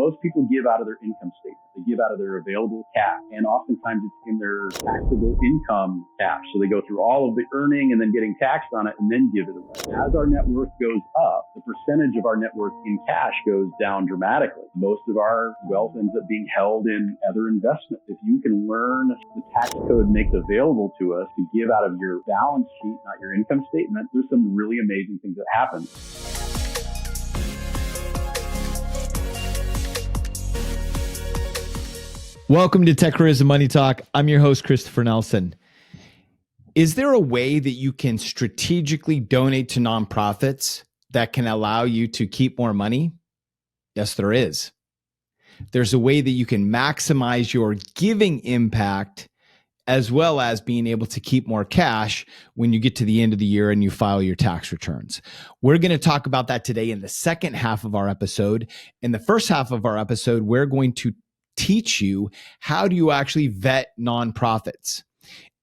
most people give out of their income statement. They give out of their available cash, and oftentimes it's in their taxable income cash. So they go through all of the earning and then getting taxed on it and then give it away. As our net worth goes up, the percentage of our net worth in cash goes down dramatically. Most of our wealth ends up being held in other investments. If you can learn the tax code makes available to us to give out of your balance sheet, not your income statement, there's some really amazing things that happen. Welcome to Tech Careers and Money Talk. I'm your host, Christopher Nelson. Is there a way that you can strategically donate to nonprofits that can allow you to keep more money? Yes, there is. There's a way that you can maximize your giving impact as well as being able to keep more cash when you get to the end of the year and you file your tax returns. We're going to talk about that today in the second half of our episode. In the first half of our episode, we're going to teach you how do you actually vet nonprofits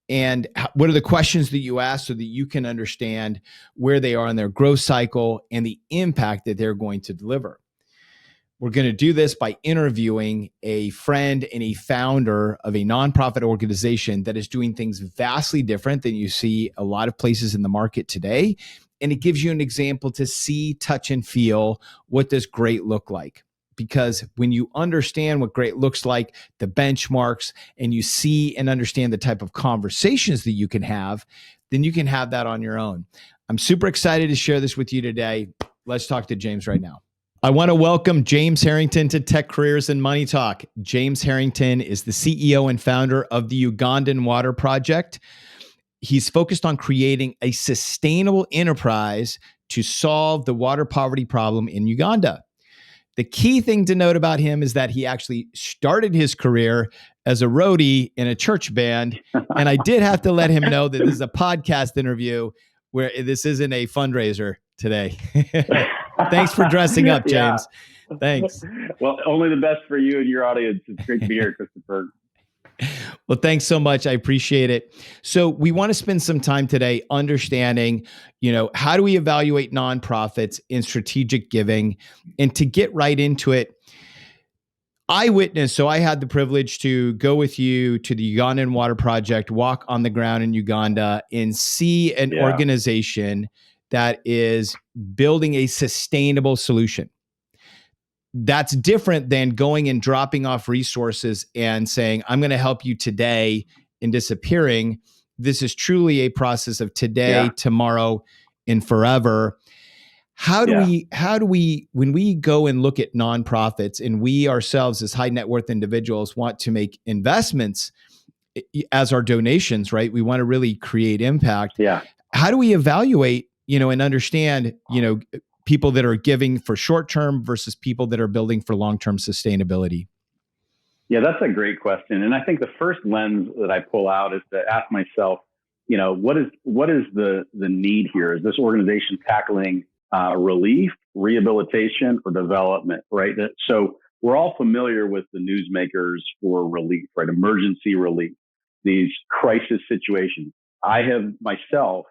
and what are the questions that you ask so that you can understand where they are in their growth cycle and the impact that they're going to deliver. We're going to do this by interviewing a friend and a founder of a nonprofit organization that is doing things vastly different than you see a lot of places in the market today. And it gives you an example to see, touch, and feel what does great look like. Because when you understand what great looks like, the benchmarks, and you see and understand the type of conversations that you can have, then you can have that on your own. I'm super excited to share this with you today. Let's talk to James right now. I want to welcome James Harrington to Tech Careers and Money Talk. James Harrington is the CEO and founder of the Ugandan Water Project. He's focused on creating a sustainable enterprise to solve the water poverty problem in Uganda. The key thing to note about him is that he actually started his career as a roadie in a church band. And I did have to let him know that this is a podcast interview where this isn't a fundraiser today. Thanks for dressing up, James. Yeah. Thanks. Well, only the best for you and your audience. It's great to be here, Christopher. Well, thanks so much. I appreciate it. So we want to spend some time today understanding, how do we evaluate nonprofits in strategic giving? And to get right into it, so I had the privilege to go with you to the Ugandan Water Project, walk on the ground in Uganda and see an organization that is building a sustainable solution. That's different than going and dropping off resources and saying, I'm going to help you today and disappearing. This is truly a process of today, tomorrow, and forever. How do we, when we go and look at nonprofits and we ourselves as high net worth individuals want to make investments as our donations, right? We want to really create impact. Yeah. How do we evaluate, and understand, people that are giving for short-term versus people that are building for long-term sustainability? Yeah, that's a great question. And I think the first lens that I pull out is to ask myself, what is the need here? Is this organization tackling relief, rehabilitation, or development, right? So we're all familiar with the newsmakers for relief, right? Emergency relief, these crisis situations. I have myself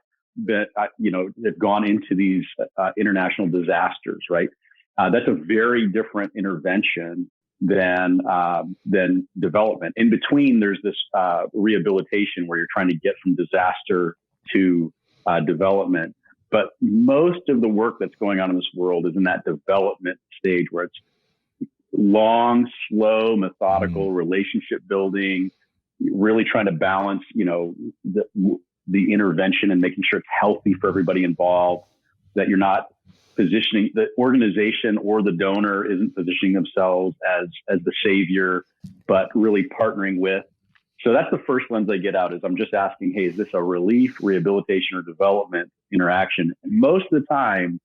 have gone into these international disasters, right? That's a very different intervention than development. In between, there's this rehabilitation where you're trying to get from disaster to development. But most of the work that's going on in this world is in that development stage where it's long, slow, methodical relationship building, really trying to balance, the intervention and making sure it's healthy for everybody involved, that you're not positioning the organization or the donor isn't positioning themselves as the savior, but really partnering with. So that's the first lens I get out is I'm just asking, hey, is this a relief, rehabilitation, or development interaction? And most of the time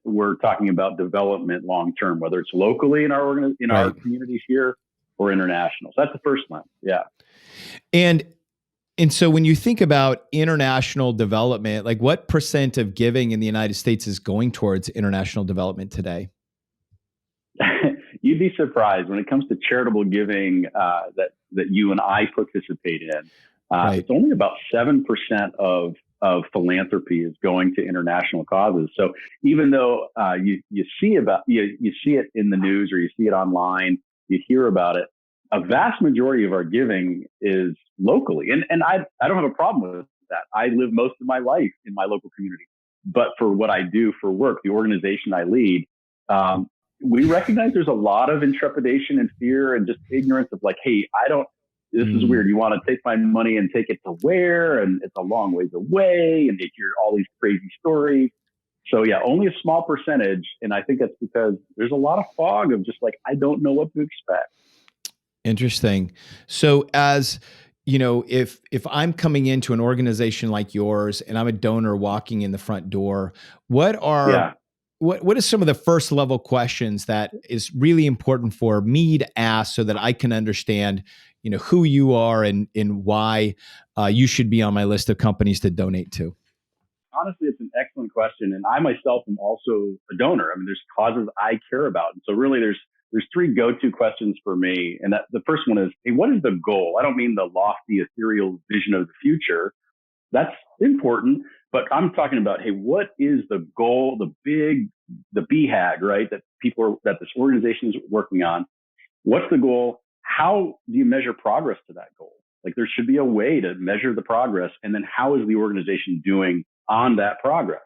we're talking about development long-term, whether it's locally in our communities here or international. So that's the first lens. Yeah. And so when you think about international development, like what % of giving in the United States is going towards international development today? You'd be surprised when it comes to charitable giving that you and I participate in. It's only about 7% of philanthropy is going to international causes. So even though you see it in the news or you see it online, you hear about it. A vast majority of our giving is locally, and I don't have a problem with that. I live most of my life in my local community, but for what I do for work, the organization I lead, we recognize there's a lot of intrepidation and fear and just ignorance of like, hey, this is weird. You want to take my money and take it to where? And it's a long ways away. And they hear all these crazy stories. So yeah, only a small percentage. And I think that's because there's a lot of fog of just like, I don't know what to expect. Interesting. So as you know, if I'm coming into an organization like yours and I'm a donor walking in the front door, what is some of the first level questions that is really important for me to ask so that I can understand, you know, who you are and why you should be on my list of companies to donate to? Honestly, it's an excellent question. And I myself am also a donor. I mean, there's causes I care about. And so really there's three go-to questions for me. And the first one is, hey, what is the goal? I don't mean the lofty, ethereal vision of the future. That's important. But I'm talking about, hey, what is the goal, the BHAG, right? That this organization is working on. What's the goal? How do you measure progress to that goal? Like there should be a way to measure the progress. And then how is the organization doing on that progress?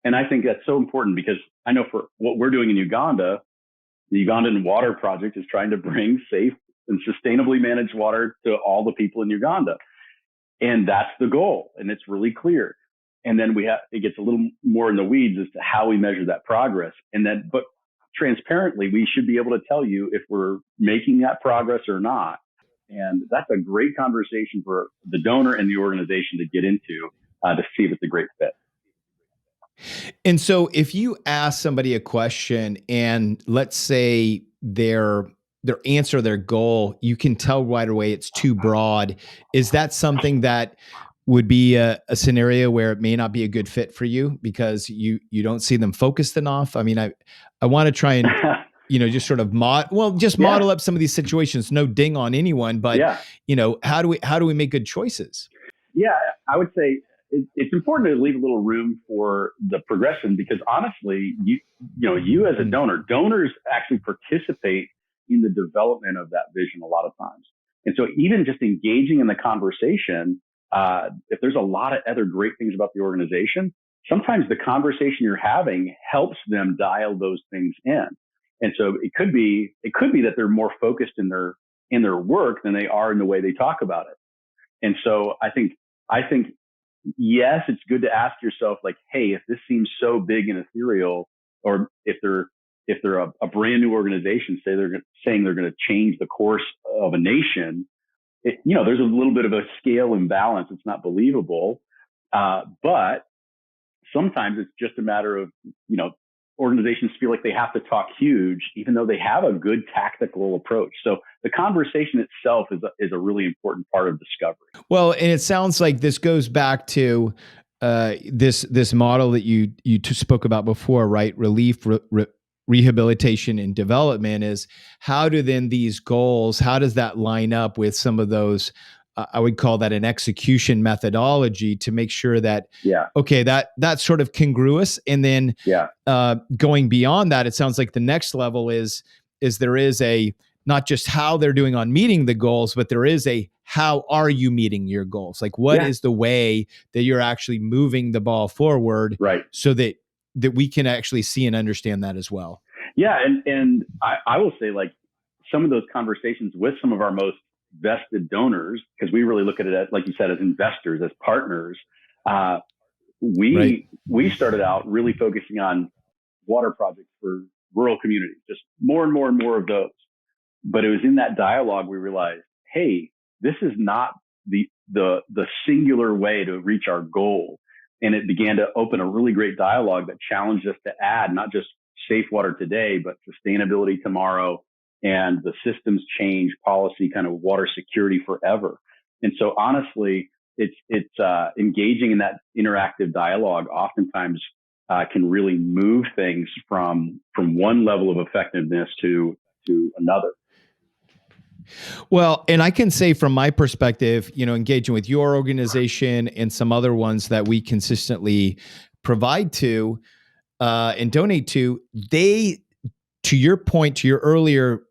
And I think that's so important because I know for what we're doing in Uganda, the Ugandan Water Project is trying to bring safe and sustainably managed water to all the people in Uganda. And that's the goal. And it's really clear. And then it gets a little more in the weeds as to how we measure that progress. But transparently, we should be able to tell you if we're making that progress or not. And that's a great conversation for the donor and the organization to get into to see if it's a great fit. And so if you ask somebody a question and let's say their answer, their goal, you can tell right away it's too broad. Is that something that would be a scenario where it may not be a good fit for you because you don't see them focused enough? I mean, I want to try and, you know, just sort of model up some of these situations, no ding on anyone, but you know, how do we make good choices? Yeah, I would say it's important to leave a little room for the progression because honestly, you as a donors actually participate in the development of that vision a lot of times. And so even just engaging in the conversation, if there's a lot of other great things about the organization, sometimes the conversation you're having helps them dial those things in. And so it could be that they're more focused in their work than they are in the way they talk about it. And so I think yes, it's good to ask yourself like, hey, if this seems so big and ethereal, or if they're a brand new organization, saying they're going to change the course of a nation, there's a little bit of a scale imbalance. It's not believable. But sometimes it's just a matter of, organizations feel like they have to talk huge, even though they have a good tactical approach. So the conversation itself is a really important part of discovery. Well, and it sounds like this goes back to this model that you spoke about before, right? Relief, rehabilitation, and development is how do then these goals, how does that line up with some of those, I would call that an execution methodology to make sure that, okay, that's sort of congruous. And then going beyond that, it sounds like the next level is there is a, not just how they're doing on meeting the goals, but there is a, how are you meeting your goals? Like what is the way that you're actually moving the ball forward, right? So that we can actually see and understand that as well. Yeah. And I will say like some of those conversations with some of our most vested donors, because we really look at it as, like you said, as investors, as partners. We started out really focusing on water projects for rural communities, just more and more and more of those. But it was in that dialogue we realized, hey, this is not the singular way to reach our goal. And it began to open a really great dialogue that challenged us to add not just safe water today, but sustainability tomorrow, and the systems change policy, kind of water security forever. And so honestly, it's engaging in that interactive dialogue oftentimes can really move things from one level of effectiveness to another. Well, and I can say from my perspective, engaging with your organization and some other ones that we consistently provide to, and donate to, they, to your point, to your earlier,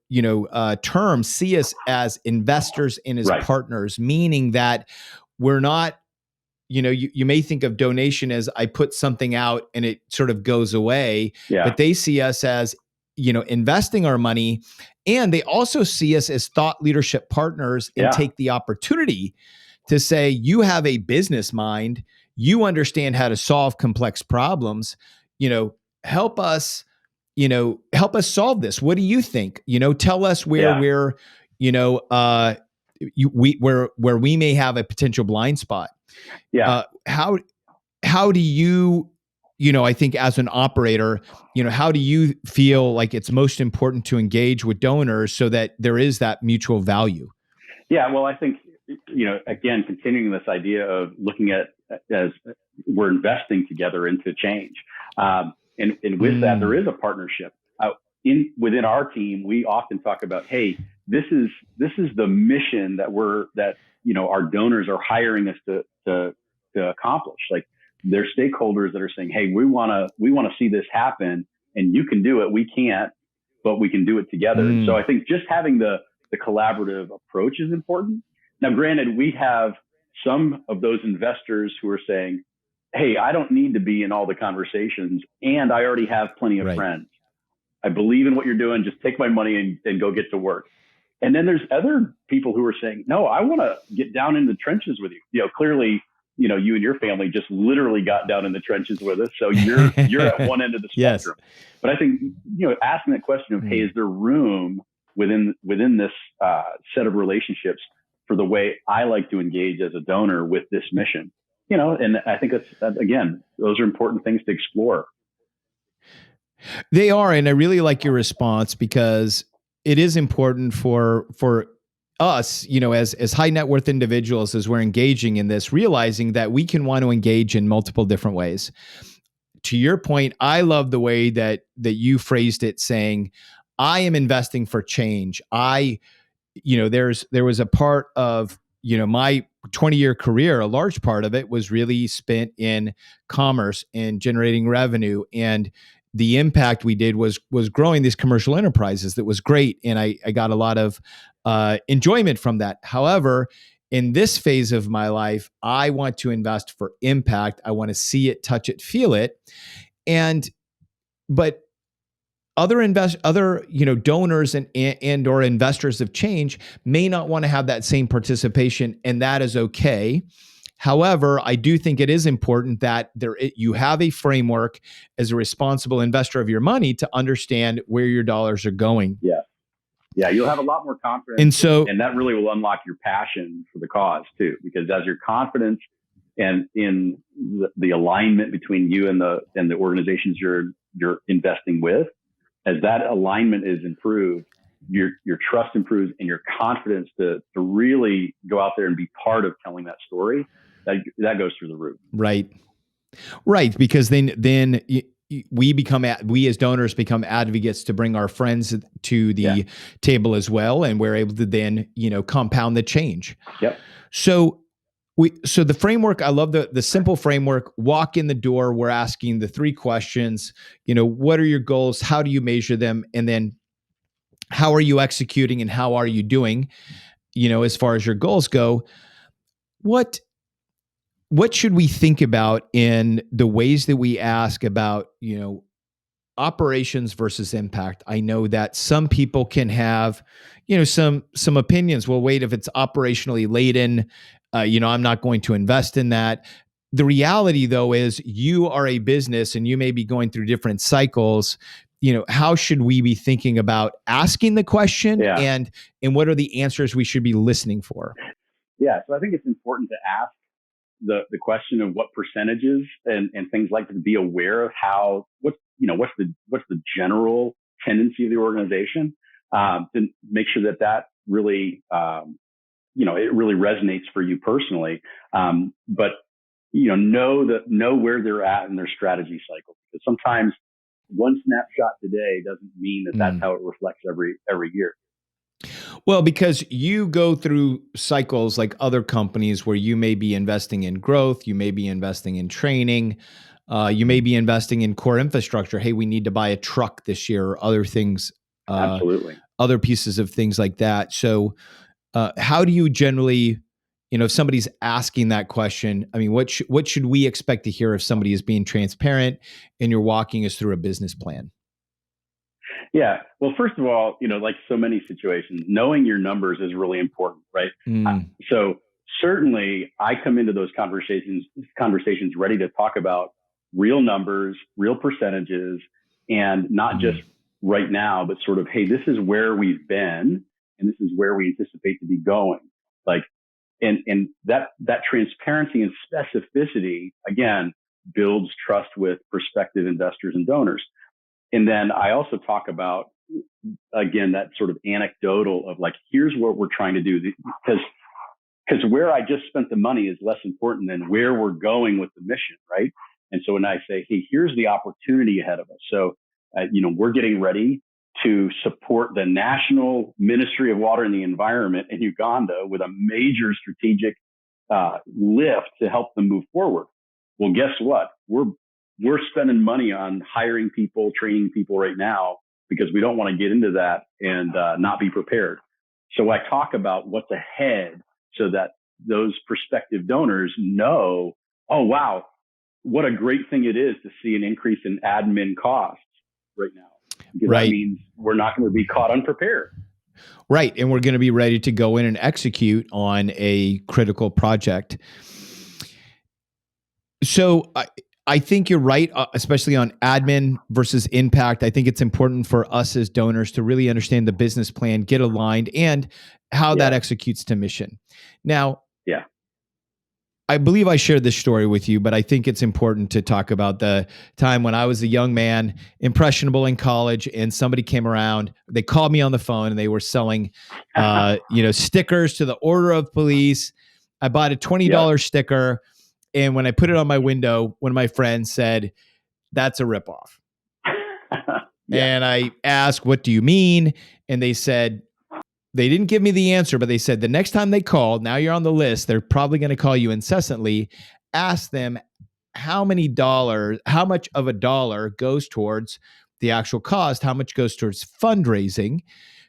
term, see us as investors and as partners, meaning that we're not, you may think of donation as I put something out and it sort of goes away, but they see us as, investing our money. And they also see us as thought leadership partners and take the opportunity to say, you have a business mind, you understand how to solve complex problems, help us solve this. What do you think? Tell us where we're, where we may have a potential blind spot. How do you, I think as an operator, how do you feel like it's most important to engage with donors so that there is that mutual value? Yeah, well, I think, again, continuing this idea of looking at as we're investing together into change. And with that, there is a partnership. Within our team, we often talk about, hey, this is the mission that our donors are hiring us to accomplish. Like, they're stakeholders that are saying, hey, we want to see this happen, and you can do it. We can't, but we can do it together. And so I think just having the collaborative approach is important. Now, granted, we have some of those investors who are saying, hey, I don't need to be in all the conversations, and I already have plenty of friends. I believe in what you're doing. Just take my money and go get to work. And then there's other people who are saying, no, I want to get down in the trenches with you. Clearly, you and your family just literally got down in the trenches with us. So you're at one end of the spectrum. But I think, asking that question of, hey, is there room within this set of relationships for the way I like to engage as a donor with this mission? And I think that's, again, those are important things to explore. They are. And I really like your response, because it is important for us, as high net worth individuals, as we're engaging in this, realizing that we can want to engage in multiple different ways. To your point, I love the way that you phrased it, saying, I am investing for change. There was a part of, my 20-year career, a large part of it was really spent in commerce and generating revenue. And the impact we did was growing these commercial enterprises. That was great. And I got a lot of enjoyment from that. However, in this phase of my life, I want to invest for impact. I want to see it, touch it, feel it. But other donors and or investors of change may not want to have that same participation, and that is okay. However, I do think it is important that you have a framework as a responsible investor of your money to understand where your dollars are going. Yeah, you'll have a lot more confidence, and that really will unlock your passion for the cause too. Because as your confidence and in the alignment between you and the organizations you're investing with, as that alignment is improved, your trust improves, and your confidence to really go out there and be part of telling that story, that goes through the roof. Right. Because then we as donors become advocates to bring our friends to the table as well, and we're able to then compound the change. So the framework, I love the simple framework. Walk in the door, we're asking the 3 questions. What are your goals? How do you measure them? And then how are you executing, and how are you doing? As far as your goals go, what should we think about in the ways that we ask about, operations versus impact? I know that some people can have, some opinions. Well, wait, if it's operationally laden, I'm not going to invest in that. The reality, though, is you are a business and you may be going through different cycles. How should we be thinking about asking the question, and what are the answers we should be listening for? Yeah, so I think it's important to ask the question of what percentages and things like that, to be aware of what's the general tendency of the organization, to make sure that really it really resonates for you personally. But know where they're at in their strategy cycle, because sometimes one snapshot today doesn't mean that that's how it reflects every year. Well, because you go through cycles like other companies where you may be investing in growth, you may be investing in training, You may be investing in core infrastructure. Hey, we need to buy a truck this year, or other things, Absolutely. other pieces of things like that. So, how do you generally, if somebody's asking that question, I mean, what should we expect to hear if somebody is being transparent and you're walking us through a business plan? Yeah. Well, first of all, like so many situations, knowing your numbers is really important, right? So certainly I come into those conversations ready to talk about real numbers, real percentages, and not just right now, but sort of, hey, this is where we've been and this is where we anticipate to be going. Like, and that transparency and specificity, again, builds trust with prospective investors and donors. And then I also talk about, again, that sort of anecdotal of like, here's what we're trying to do. Because where I just spent the money is less important than where we're going with the mission, right? And so when I say, hey, here's the opportunity ahead of us. So, we're getting ready to support the National Ministry of Water and the Environment in Uganda with a major strategic lift to help them move forward. Well, guess what? We're spending money on hiring people, training people right now because we don't want to get into that and not be prepared. So I talk about what's ahead so that those prospective donors know, oh, wow, what a great thing it is to see an increase in admin costs right now. Because that means we're not going to be caught unprepared. Right. And we're going to be ready to go in and execute on a critical project. So I think you're right, especially on admin versus impact. I think it's important for us as donors to really understand the business plan, get aligned, and how that executes to mission. Now, I believe I shared this story with you, but I think it's important to talk about the time when I was a young man, impressionable in college, and somebody came around. They called me on the phone and they were selling, stickers to the order of police. I bought a $20 sticker. And when I put it on my window, one of my friends said, "That's a ripoff." And I asked, "What do you mean?" And they said, they didn't give me the answer, but they said, the next time they call, now you're on the list, they're probably going to call you incessantly. Ask them how much of a dollar goes towards the actual cost, how much goes towards fundraising,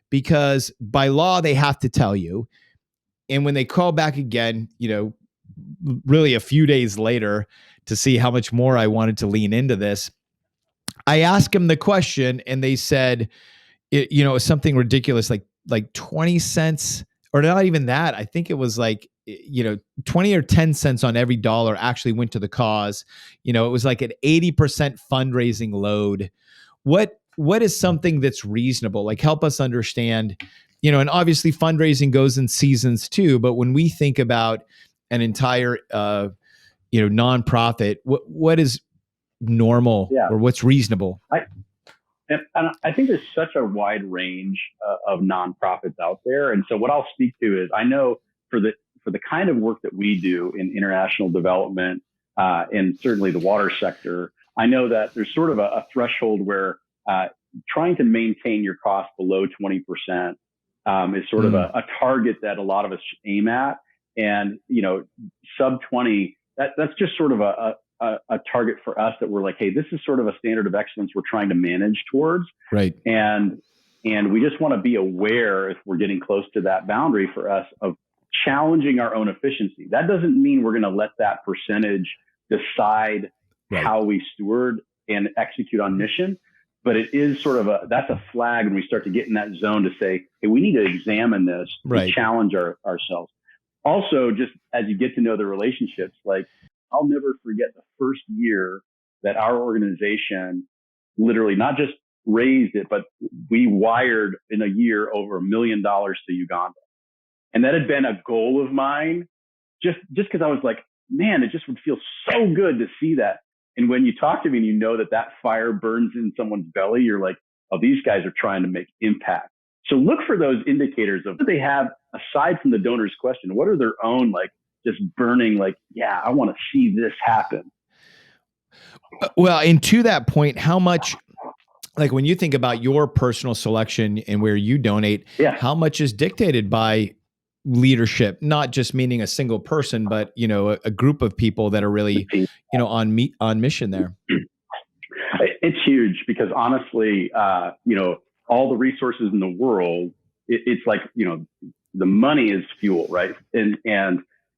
because by law, they have to tell you. And when they call back again, really a few days later to see how much more I wanted to lean into this, I asked them the question and they said, it was something ridiculous, like 20 cents, or not even that. I think it was like, 20 or 10 cents on every dollar actually went to the cause. It was like an 80% fundraising load. What is something that's reasonable? Like, help us understand, and obviously fundraising goes in seasons too, but when we think about an entire, nonprofit, what is normal or what's reasonable? And I think there's such a wide range of nonprofits out there. And so what I'll speak to is, I know for the kind of work that we do in international development and certainly the water sector, I know that there's sort of a threshold where trying to maintain your cost below 20% is sort of a target that a lot of us aim at. And, sub 20, that's just sort of a target for us that we're like, hey, this is sort of a standard of excellence we're trying to manage towards. Right. And we just want to be aware if we're getting close to that boundary for us of challenging our own efficiency. That doesn't mean we're going to let that percentage decide how we steward and execute on mission. But it is sort of that's a flag when we start to get in that zone to say, hey, we need to examine this, to challenge ourselves. Also, just as you get to know the relationships, like, I'll never forget the first year that our organization literally not just raised it, but we wired in a year over $1 million to Uganda. And that had been a goal of mine just because I was like, man, it just would feel so good to see that. And when you talk to me and that fire burns in someone's belly, you're like, oh, these guys are trying to make impact. So look for those indicators of what they have aside from the donor's question. What are their own, like, just burning, like, yeah, I want to see this happen. Well, and to that point, how much, like, when you think about your personal selection and where you donate, how much is dictated by leadership, not just meaning a single person, but a group of people that are really on mission there. It's huge because honestly, all the resources in the world, it's like, the money is fuel, right? And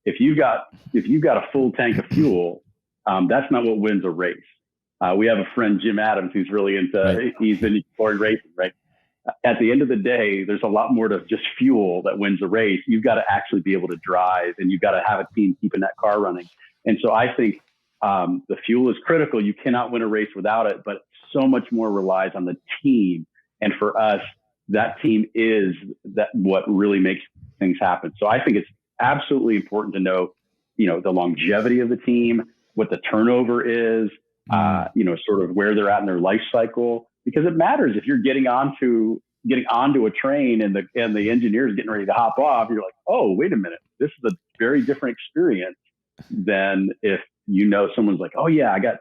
if you've got a full tank of fuel, that's not what wins a race. We have a friend, Jim Adams, who's really he's been exploring racing, right? At the end of the day, there's a lot more to just fuel that wins a race. You've got to actually be able to drive, and you've got to have a team keeping that car running. And so I think the fuel is critical. You cannot win a race without it, but so much more relies on the team. And for us, that team is what really makes things happen. So I think it's absolutely important to know, the longevity of the team, what the turnover is, sort of where they're at in their life cycle, because it matters. If you're getting onto a train and the engineer is getting ready to hop off, you're like, oh, wait a minute, this is a very different experience than if someone's like, oh yeah, I got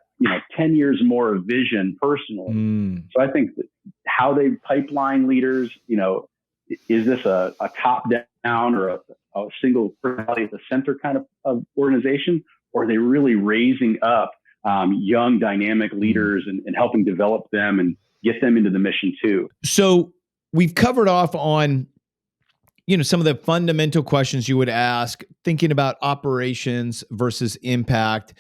10 years more of vision personally. So I think that how they pipeline leaders, is this a top down or a single personality at the center kind of organization, or are they really raising up young dynamic leaders and helping develop them and get them into the mission too? So we've covered off on some of the fundamental questions you would ask, thinking about operations versus impact.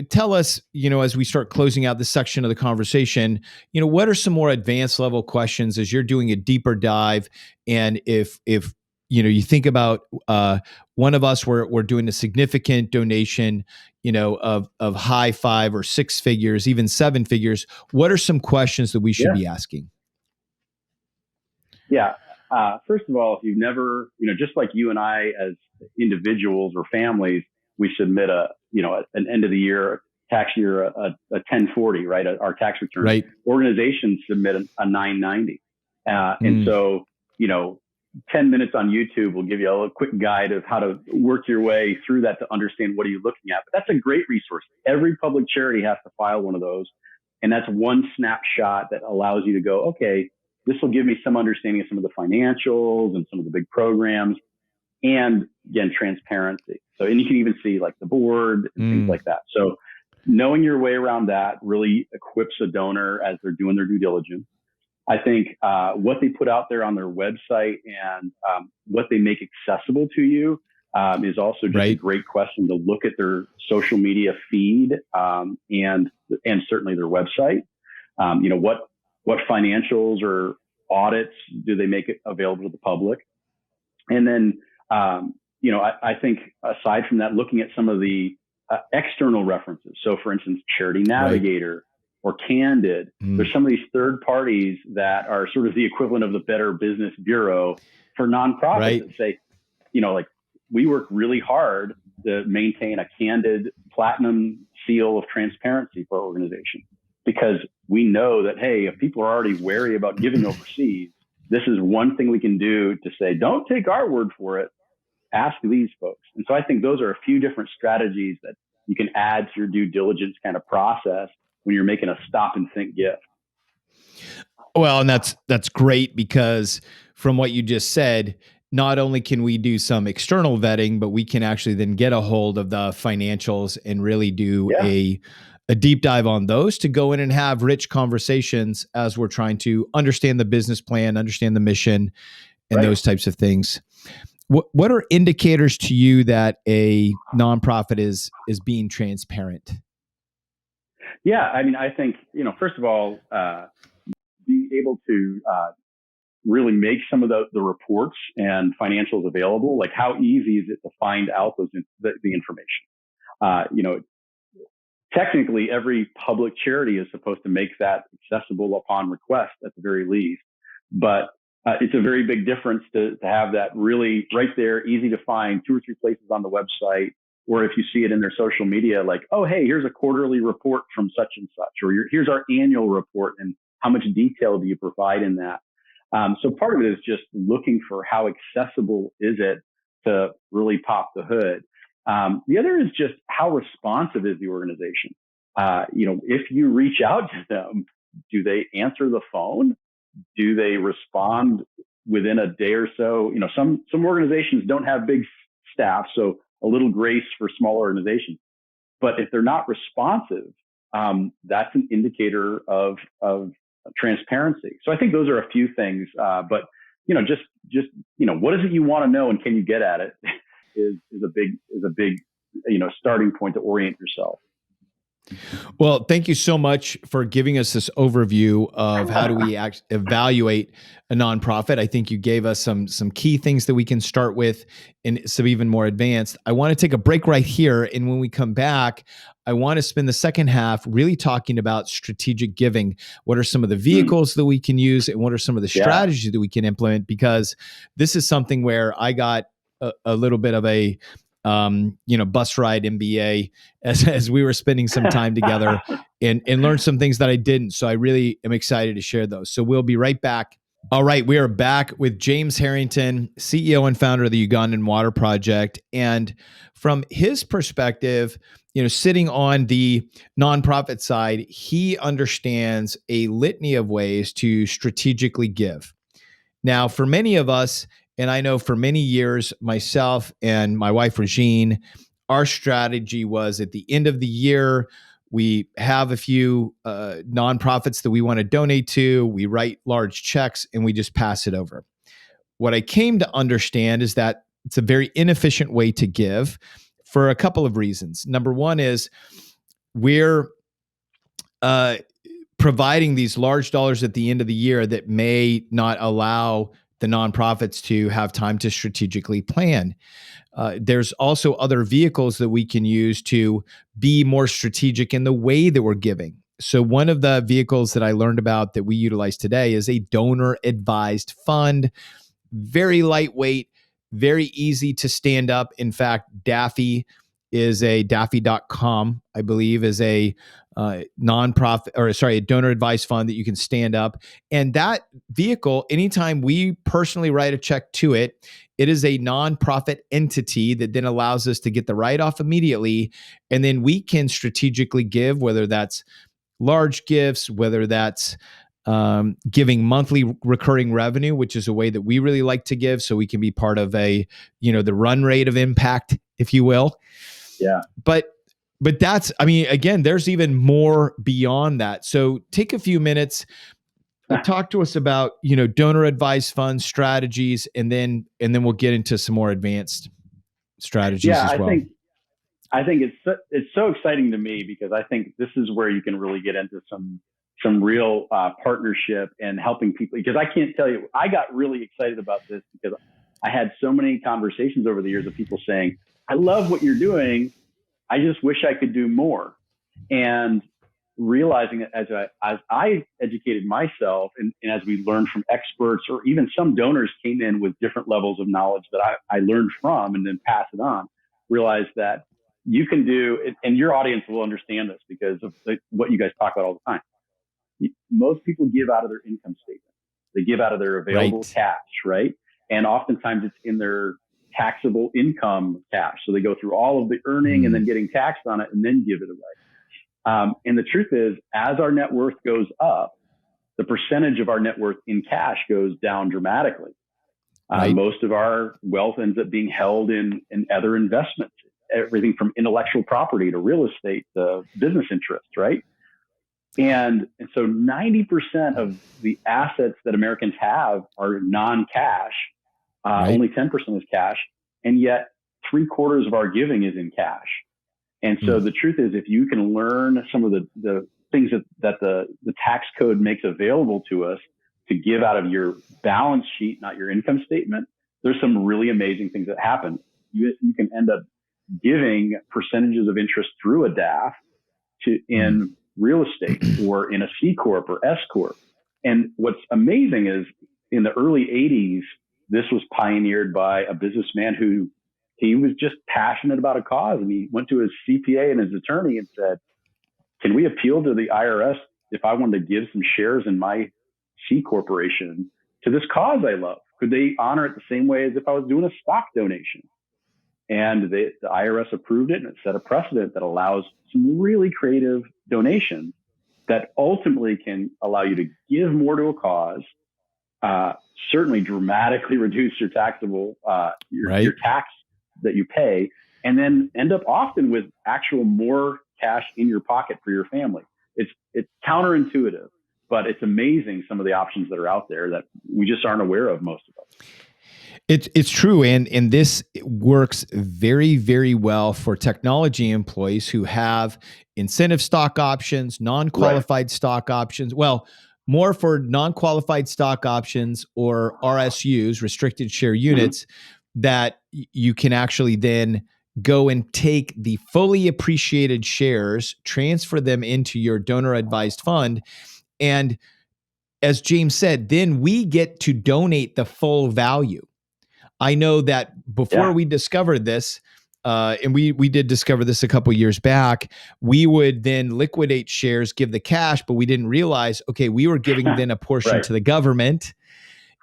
Tell us, as we start closing out this section of the conversation, what are some more advanced level questions as you're doing a deeper dive? And if you think about one of us, we're doing a significant donation, of high 5 or 6 figures, even 7 figures. What are some questions that we should be asking? Yeah. First of all, if you've never, just like you and I as individuals or families, we submit an end of the year tax year, a 1040, right? Our tax return. Right. Organizations submit a 990. And so, 10 minutes on YouTube will give you a quick guide of how to work your way through that to understand what are you looking at. But that's a great resource. Every public charity has to file one of those. And that's one snapshot that allows you to go, okay, this will give me some understanding of some of the financials and some of the big programs, and again, transparency. So, and you can even see like the board and things like that. So knowing your way around that really equips a donor as they're doing their due diligence. I think what they put out there on their website and what they make accessible to you is also just a great question to look at their social media feed and certainly their website. What financials or audits do they make available to the public? And then, I think aside from that, looking at some of the external references. So for instance, Charity Navigator or Candid, there's some of these third parties that are sort of the equivalent of the Better Business Bureau for nonprofits that say, like we work really hard to maintain a Candid platinum seal of transparency for our organization, because we know that, hey, if people are already wary about giving overseas, this is one thing we can do to say, don't take our word for it, ask these folks. And so I think those are a few different strategies that you can add to your due diligence kind of process when you're making a stop and think gift. Well, and that's great, because from what you just said, not only can we do some external vetting, but we can actually then get a hold of the financials and really do a deep dive on those to go in and have rich conversations as we're trying to understand the business plan, understand the mission, and those types of things. What are indicators to you that a nonprofit is being transparent? Yeah, I mean, I think, first of all, being able to really make some of the reports and financials available. Like, how easy is it to find out the information? Technically, every public charity is supposed to make that accessible upon request at the very least. But it's a very big difference to have that really right there, easy to find, 2 or 3 places on the website. Or if you see it in their social media, like, oh, hey, here's a quarterly report from such and such, or here's our annual report, and how much detail do you provide in that? So part of it is just looking for how accessible is it to really pop the hood. The other is just how responsive is the organization? If you reach out to them, do they answer the phone? Do they respond within a day or so. Some organizations don't have big staff, so a little grace for small organizations. But if they're not responsive, that's an indicator of transparency. So I think those are a few things. But just what is it you want to know, and can you get at it? is a big starting point to orient yourself. Well, thank you so much for giving us this overview of how do we evaluate a nonprofit. I think you gave us some key things that we can start with and some even more advanced. I want to take a break right here. And when we come back, I want to spend the second half really talking about strategic giving. What are some of the vehicles that we can use, and what are some of the strategies that we can implement? Because this is something where I got a little bit of a bus ride MBA as we were spending some time together and learned some things that I didn't. So I really am excited to share those. So we'll be right back. All right. We are back with James Harrington, CEO and founder of the Ugandan Water Project. And from his perspective, sitting on the nonprofit side, he understands a litany of ways to strategically give. Now, for many of us, and I know for many years, myself and my wife, Regine, our strategy was at the end of the year, we have a few nonprofits that we want to donate to. We write large checks and we just pass it over. What I came to understand is that it's a very inefficient way to give for a couple of reasons. Number one is we're providing these large dollars at the end of the year that may not allow the nonprofits to have time to strategically plan. There's also other vehicles that we can use to be more strategic in the way that we're giving. So one of the vehicles that I learned about that we utilize today is a donor advised fund. Very lightweight, very easy to stand up. In fact, DAFI.com, I believe, is a a donor advised fund that you can stand up. And that vehicle, anytime we personally write a check to it, it is a nonprofit entity that then allows us to get the write-off immediately. And then we can strategically give, whether that's large gifts, whether that's giving monthly recurring revenue, which is a way that we really like to give, so we can be part of the run rate of impact, if you will. Yeah. But that's, again, there's even more beyond that. So take a few minutes, talk to us about, donor advised fund strategies, and then we'll get into some more advanced strategies as well. I think it's so exciting to me, because I think this is where you can really get into some real partnership and helping people. Because I can't tell you, I got really excited about this because I had so many conversations over the years of people saying, I love what you're doing, I just wish I could do more. And realizing that as I educated myself and as we learned from experts, or even some donors came in with different levels of knowledge that I learned from and then pass it on, realized that you can do it, and your audience will understand this because of what you guys talk about all the time. Most people give out of their income statement. They give out of their available cash, right? And oftentimes it's in their taxable income cash. So they go through all of the earning and then getting taxed on it and then give it away. And the truth is, as our net worth goes up, the percentage of our net worth in cash goes down dramatically. Most of our wealth ends up being held in other investments, everything from intellectual property to real estate to business interests, right? And so 90% of the assets that Americans have are non-cash. Only 10% is cash. And yet 3/4 of our giving is in cash. And so the truth is, if you can learn some of the things that the tax code makes available to us to give out of your balance sheet, not your income statement, there's some really amazing things that happen. You can end up giving percentages of interest through a DAF in real estate or in a C Corp or S Corp. And what's amazing is in the early 80s, this was pioneered by a businessman who he was just passionate about a cause. And he went to his CPA and his attorney and said, can we appeal to the IRS if I wanted to give some shares in my C corporation to this cause I love? Could they honor it the same way as if I was doing a stock donation? And the IRS approved it, and it set a precedent that allows some really creative donations that ultimately can allow you to give more to a cause, certainly dramatically reduce your taxable, Right. your tax that you pay, and then end up often with actual more cash in your pocket for your family. It's counterintuitive, but it's amazing some of the options that are out there that we just aren't aware of, most of us. It's true, and this works very, very well for technology employees who have incentive stock options, non-qualified stock options. Well, more for non-qualified stock options or RSUs, restricted share units, that you can actually then go and take the fully appreciated shares, transfer them into your donor advised fund, and as James said, then we get to donate the full value. I know that before we discovered this, and we did discover this a couple years back, we would then liquidate shares, give the cash, but we didn't realize, okay, we were giving then a portion to the government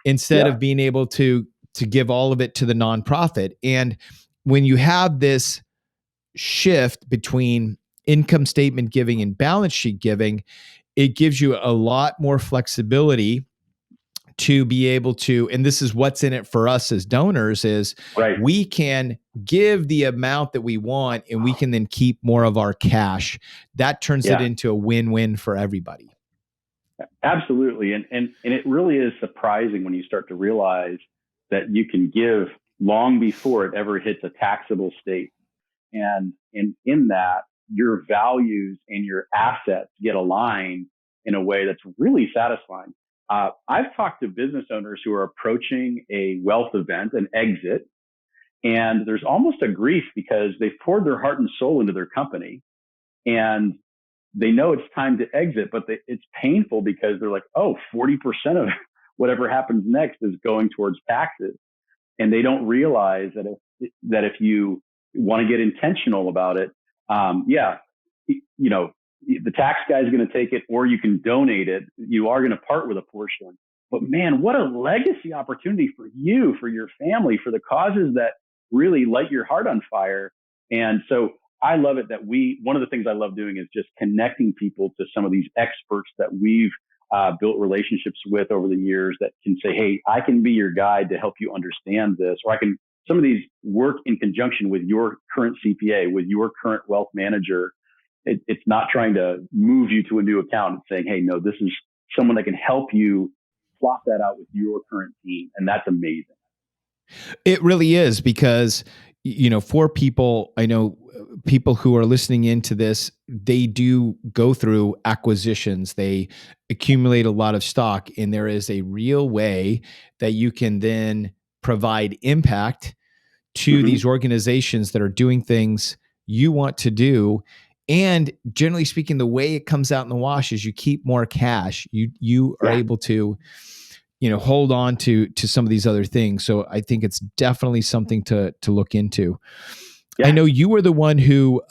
instead of being able to give all of it to the nonprofit. And when you have this shift between income statement giving and balance sheet giving, it gives you a lot more flexibility to be able to, and this is what's in it for us as donors, is we can give the amount that we want and we can then keep more of our cash. That turns it into a win-win for everybody. Absolutely. And it really is surprising when you start to realize that you can give long before it ever hits a taxable state. And in that, your values and your assets get aligned in a way that's really satisfying. I've talked to business owners who are approaching a wealth event, an exit, and there's almost a grief because they've poured their heart and soul into their company and they know it's time to exit, but it's painful because they're like, oh, 40% of whatever happens next is going towards taxes. And they don't realize that if you want to get intentional about it, the tax guy is going to take it, or you can donate it. You are going to part with a portion. But man, what a legacy opportunity for you, for your family, for the causes that really light your heart on fire. And so I love it that one of the things I love doing is just connecting people to some of these experts that we've built relationships with over the years that can say, hey, I can be your guide to help you understand this, or some of these work in conjunction with your current CPA, with your current wealth manager. It's not trying to move you to a new account and saying, hey, no, this is someone that can help you plot that out with your current team. And that's amazing. It really is, because, for people, I know people who are listening into this, they do go through acquisitions. They accumulate a lot of stock, and there is a real way that you can then provide impact to these organizations that are doing things you want to do. And generally speaking, the way it comes out in the wash is you keep more cash. You are able to, hold on to some of these other things. So I think it's definitely something to look into. I know you were the one who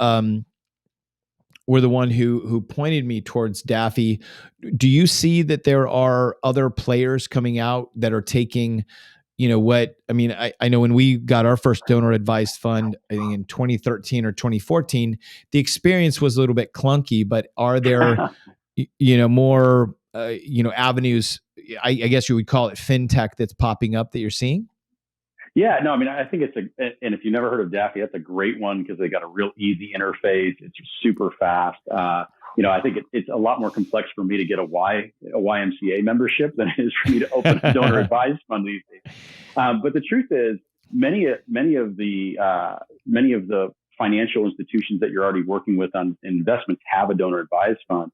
pointed me towards DAFI. Do you see that there are other players coming out that are taking, I know when we got our first donor advised fund, I think in 2013 or 2014, the experience was a little bit clunky, but are there, more, avenues, I guess you would call it fintech, that's popping up that you're seeing? Yeah, no, I think and if you've never heard of DAFI, that's a great one because they got a real easy interface. It's super fast. I think it's a lot more complex for me to get a YMCA membership than it is for me to open a donor advised fund these days. But the truth is, many of the financial institutions that you're already working with on investments have a donor advised fund.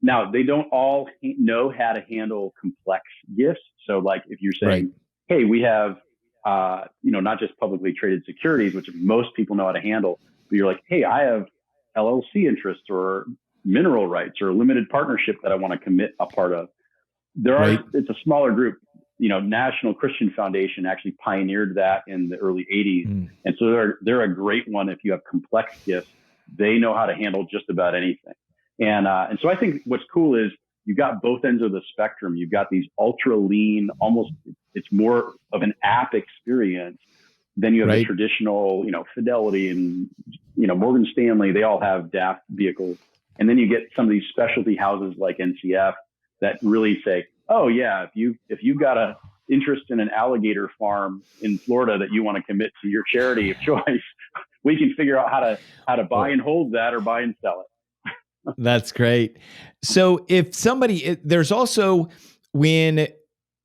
Now, they don't all know how to handle complex gifts. So, like if you're saying, hey, we have not just publicly traded securities, which most people know how to handle, but you're like, hey, I have LLC interests or mineral rights or a limited partnership that I want to commit a part of. It's a smaller group. National Christian Foundation actually pioneered that in the early 80s. And so they're a great one. If you have complex gifts, they know how to handle just about anything. And so I think what's cool is you've got both ends of the spectrum. You've got these ultra lean, almost it's more of an app experience. Then you have the traditional, Fidelity and, Morgan Stanley, they all have DAF vehicles. And then you get some of these specialty houses like NCF that really say, oh yeah, if you've got a interest in an alligator farm in Florida that you want to commit to your charity of choice, we can figure out how to buy Well, and hold that or buy and sell it. that's great. So if there's also when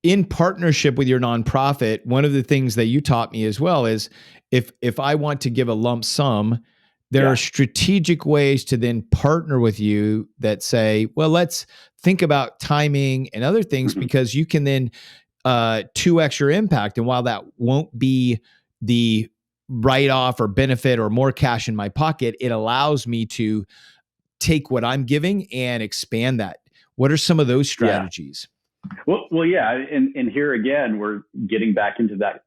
in partnership with your nonprofit, one of the things that you taught me as well is if I want to give a lump sum, there are Yeah. strategic ways to then partner with you that say, well, let's think about timing and other things Mhm. because you can then 2x your impact. And while that won't be the write off or benefit or more cash in my pocket, it allows me to take what I'm giving and expand that. What are some of those Yeah. strategies? Well, yeah, and here again, we're getting back into that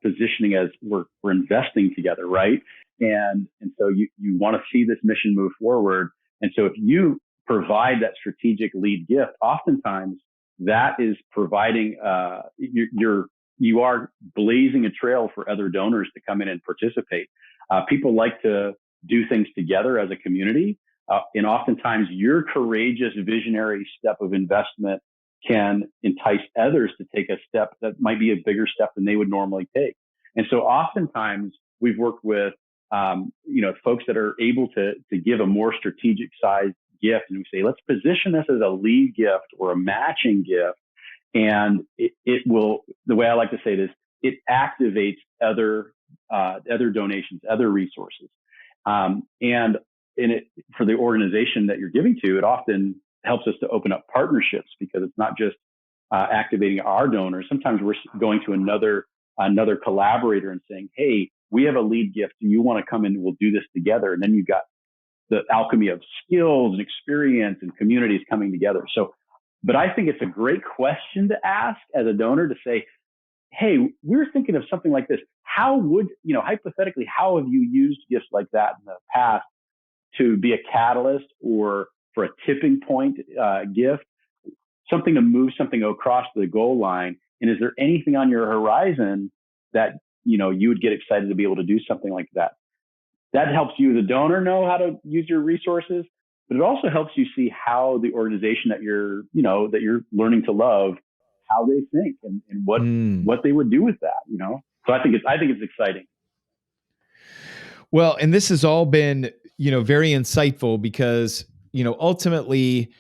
positioning as we're investing together, right? And so you want to see this mission move forward, and so if you provide that strategic lead gift, oftentimes that is providing you are blazing a trail for other donors to come in and participate. People like to do things together as a community, and oftentimes your courageous, visionary step of investment can entice others to take a step that might be a bigger step than they would normally take. And so oftentimes we've worked with, folks that are able to give a more strategic size gift. And we say, let's position this as a lead gift or a matching gift. And it will, the way I like to say it is, it activates other donations, other resources. And for the organization that you're giving to, it often helps us to open up partnerships because it's not just activating our donors. Sometimes we're going to another collaborator and saying, "Hey, we have a lead gift. Do you want to come in? We'll do this together." And then you've got the alchemy of skills and experience and communities coming together. So, but I think it's a great question to ask as a donor to say, "Hey, we're thinking of something like this. How would, hypothetically, how have you used gifts like that in the past to be a catalyst or for a tipping point gift, something to move something across the goal line? And is there anything on your horizon that, you would get excited to be able to do something like that?" That helps you, the donor, know how to use your resources, but it also helps you see how the organization that you're learning to love, how they think and Mm. what they would do with that. So I think it's exciting. Well, and this has all been, very insightful because, ultimately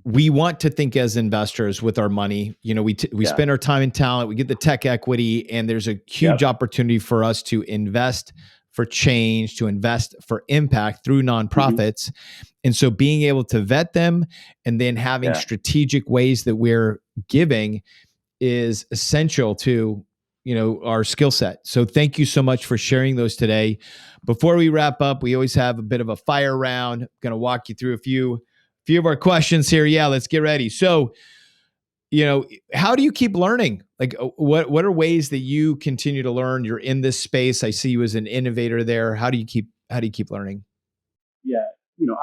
we want to think as investors with our money. We Yeah. spend our time and talent, we get the tech equity, and there's a huge Yep. opportunity for us to invest for change, to invest for impact through Mm-hmm. nonprofits. And so being able to vet them and then having Yeah. strategic ways that we're giving is essential to our skill set. So thank you so much for sharing those today. Before we wrap up, we always have a bit of a fire round. I'm going to walk you through a few of our questions here. Yeah, let's get ready. So, how do you keep learning? Like what are ways that you continue to learn? You're in this space. I see you as an innovator there. How do you keep learning? Yeah.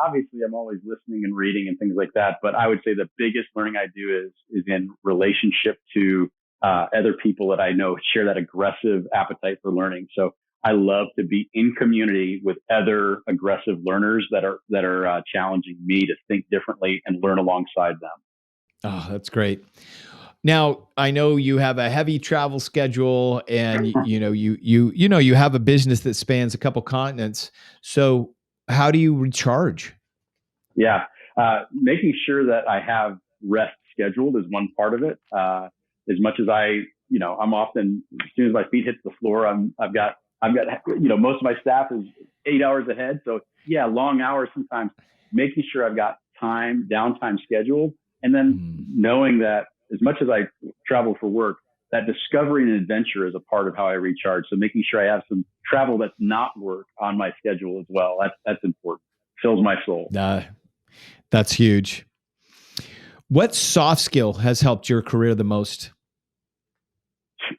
Obviously I'm always listening and reading and things like that, but I would say the biggest learning I do is in relationship to other people that I know share that aggressive appetite for learning. So I love to be in community with other aggressive learners that are challenging me to think differently and learn alongside them. Oh, that's great. Now, I know you have a heavy travel schedule and you have a business that spans a couple continents. So, how do you recharge? Yeah. Making sure that I have rest scheduled is one part of it. As much as I'm often, as soon as my feet hit the floor, I've got, most of my staff is 8 hours ahead. So yeah, long hours sometimes, making sure I've got downtime scheduled. And then Mm. knowing that as much as I travel for work, that discovery and adventure is a part of how I recharge. So making sure I have some travel that's not work on my schedule as well. That's important. Fills my soul. Uh, that's huge. What soft skill has helped your career the most?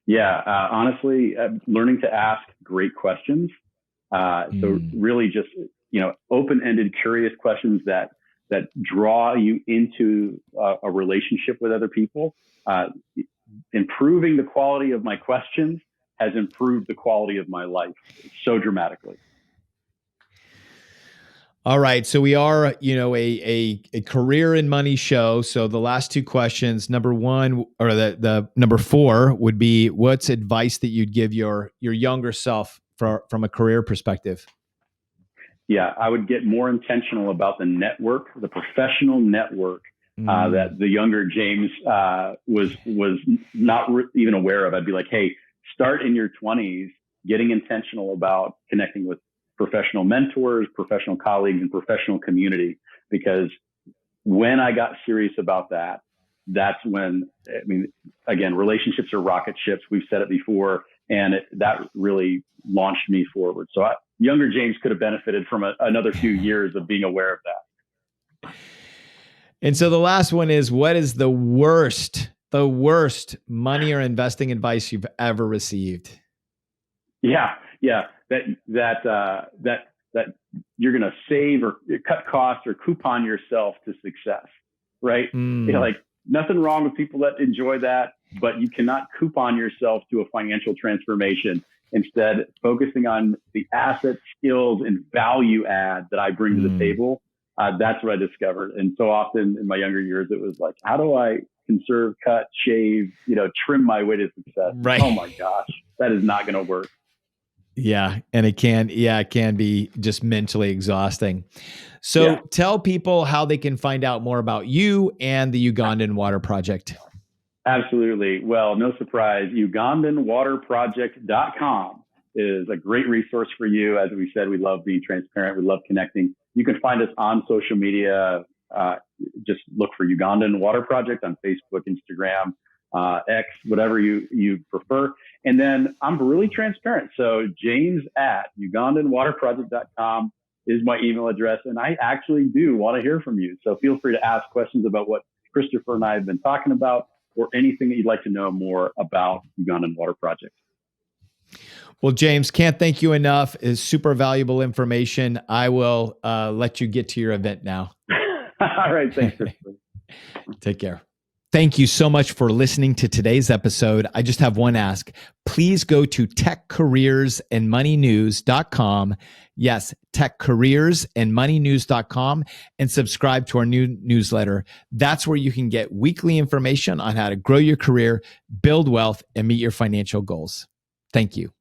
Yeah, honestly, learning to ask great questions. So Mm. really, just open-ended, curious questions that draw you into a relationship with other people. Uh, Improving the quality of my questions has improved the quality of my life so dramatically. All right. So we are, a career and money show. So the last two questions, number one, or the number four would be, what's advice that you'd give your younger self from a career perspective? Yeah, I would get more intentional about the network, the professional network that the younger James was not even aware of. I'd be like, hey, start in your 20s, getting intentional about connecting with professional mentors, professional colleagues, and professional community. Because when I got serious about that, that's when, I mean, again, relationships are rocket ships. We've said it before, and that really launched me forward. So younger James could have benefited from another few years of being aware of that. And so the last one is, what is the worst money or investing advice you've ever received? Yeah. That you're going to save or cut costs or coupon yourself to success, right? Like nothing wrong with people that enjoy that, but you cannot coupon yourself to a financial transformation. Instead, focusing on the assets, skills, and value add that I bring to the table. That's what I discovered. And so often in my younger years, it was like, how do I conserve, cut, shave, trim my way to success? Right. Oh my gosh, that is not going to work. Yeah. And it can be just mentally exhausting. So tell people how they can find out more about you and the Ugandan Water Project. Absolutely. Well, no surprise, UgandanWaterProject.com is a great resource for you. As we said, we love being transparent. We love connecting. You can find us on social media. Just look for Ugandan Water Project on Facebook, Instagram, X, whatever you prefer. And then I'm really transparent. So James@UgandanWaterProject.com is my email address. And I actually do want to hear from you. So feel free to ask questions about what Christopher and I have been talking about, or anything that you'd like to know more about Ugandan Water Project. Well, James, can't thank you enough. It's super valuable information. I will let you get to your event now. All right. Thanks, Christopher. Take care. Thank you so much for listening to today's episode. I just have one ask. Please go to techcareersandmoneynews.com. Yes, techcareersandmoneynews.com, and subscribe to our new newsletter. That's where you can get weekly information on how to grow your career, build wealth, and meet your financial goals. Thank you.